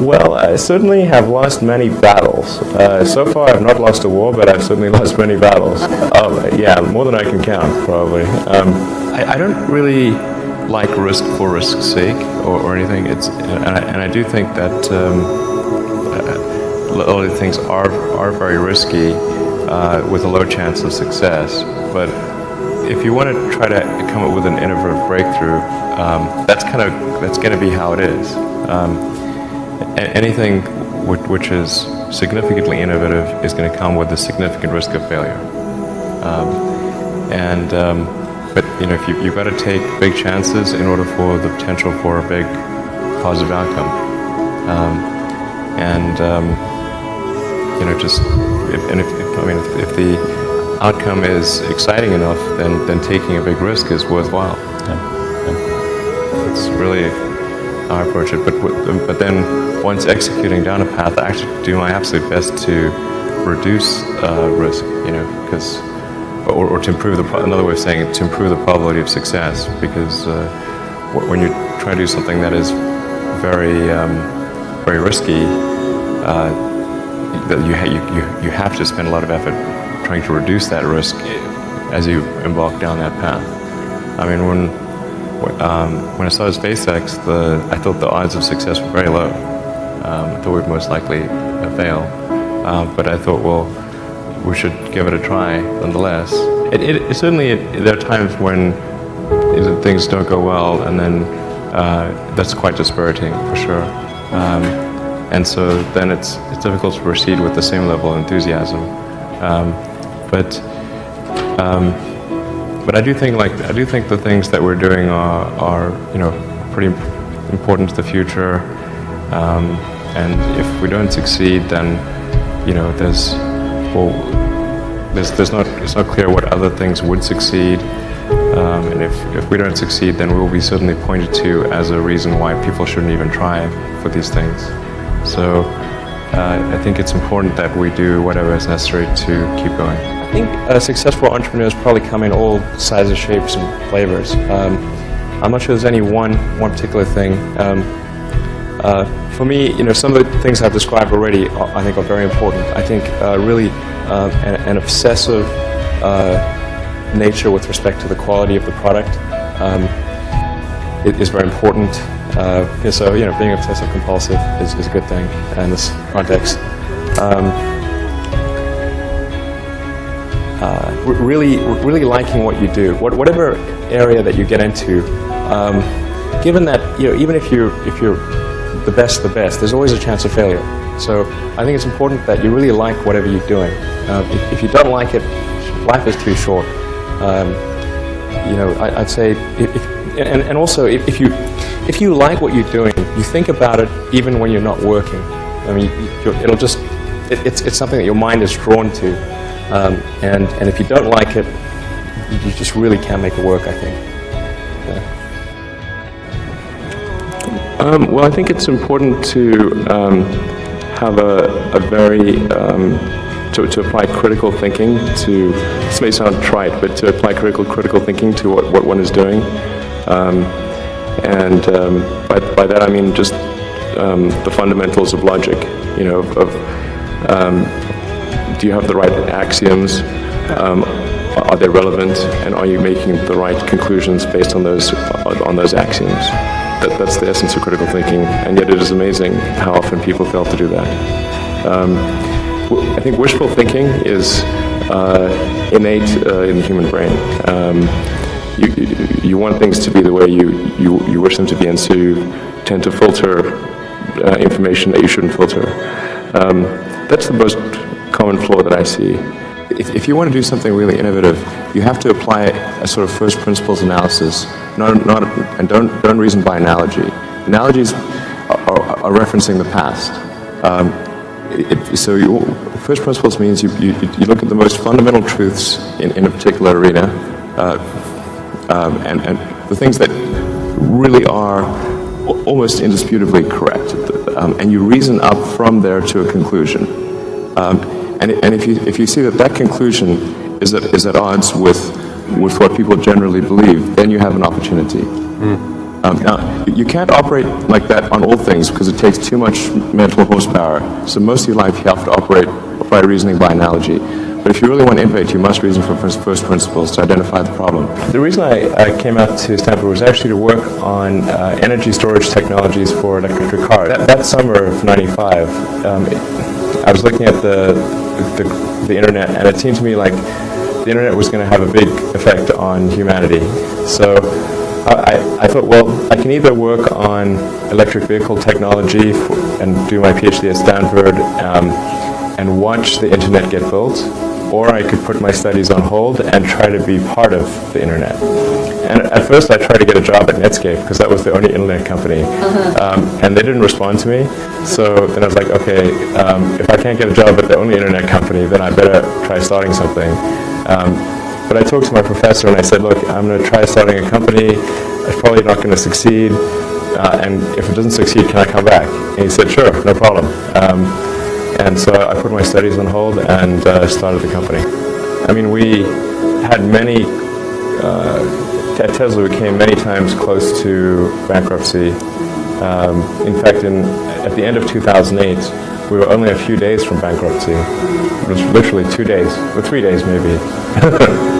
Well, I certainly have lost many battles. So far, I've not lost a war, but I've certainly lost many battles. Yeah, more than I can count, probably. I don't really like risk for risk's sake or anything. And I do think that a lot of things are very risky with a low chance of success. But if you want to try to come up with an innovative breakthrough, that's going to be how it is. Anything which is significantly innovative is going to come with a significant risk of failure. But if you've got to take big chances in order for the potential for a big positive outcome. If the outcome is exciting enough, then taking a big risk is worthwhile. It's really how I approach it. But then once executing down a path, I actually do my absolute best to reduce risk. Or to improve another way of saying it, to improve the probability of success. Because when you try to do something that is very very risky, that you have to spend a lot of effort trying to reduce that risk as you embark down that path. I mean, when I started SpaceX, I thought the odds of success were very low. I thought we'd most likely fail, but I thought, well, we should give it a try nonetheless. Certainly there are times when things don't go well, and then that's quite dispiriting for sure. And so then it's difficult to proceed with the same level of enthusiasm. But I do think the things that we're doing are pretty important to the future. And if we don't succeed, then it's not clear what other things would succeed. And if we don't succeed, then we'll be certainly pointed to as a reason why people shouldn't even try for these things. So I think it's important that we do whatever is necessary to keep going. I think successful entrepreneurs probably come in all sizes, shapes, and flavors. I'm not sure there's any one particular thing. For me, some of the things I've described already, I think are very important. I think really an obsessive nature with respect to the quality of the product is very important. So being obsessive compulsive is a good thing in this context. Really liking what you do, whatever area that you get into. Given that even if you're the best, there's always a chance of failure. So I think it's important that you really like whatever you're doing. If you don't like it, life is too short. I'd say and also if you like what you're doing, you think about it even when you're not working. I mean, it's something that your mind is drawn to, and if you don't like it, you just really can't make it work, I think. Well, I think it's important to have a very to apply critical thinking to. This may sound trite, but to apply critical thinking to what one is doing. And by that I mean just the fundamentals of logic. Do you have the right axioms? Are they relevant? And are you making the right conclusions based on those axioms? That's the essence of critical thinking. And yet it is amazing how often people fail to do that. I think wishful thinking is innate in the human brain. You want things to be the way you wish them to be, and so you tend to filter information that you shouldn't filter. That's the most common flaw that I see. If you want to do something really innovative, you have to apply a sort of first principles analysis, and don't reason by analogy. Analogies are referencing the past. First principles means you look at the most fundamental truths in a particular arena, and the things that really are almost indisputably correct, and you reason up from there to a conclusion. And if you see that conclusion is at odds with what people generally believe, then you have an opportunity. Now, you can't operate like that on all things because it takes too much mental horsepower. So most of your life you have to operate by reasoning by analogy. But if you really want to innovate, you must reason from first principles to identify the problem. The reason I came out to Stanford was actually to work on energy storage technologies for electric cars. That summer of '95, I was looking at the internet, and it seemed to me like the internet was going to have a big effect on humanity. So I thought, well, I can either work on electric vehicle technology and do my PhD at Stanford and watch the internet get built, or I could put my studies on hold and try to be part of the internet. And at first I tried to get a job at Netscape because that was the only internet company, and they didn't respond to me. So then I was like, okay, if I can't get a job at the only internet company, then I better try starting something. But I talked to my professor and I said, look, I'm going to try starting a company. It's probably not going to succeed, and if it doesn't succeed, can I come back? And he said, sure, no problem. And so I put my studies on hold and started the company. I mean, we had many, at Tesla we came many times close to bankruptcy. In fact, at the end of 2008, we were only a few days from bankruptcy. It was literally 2 days, or 3 days maybe.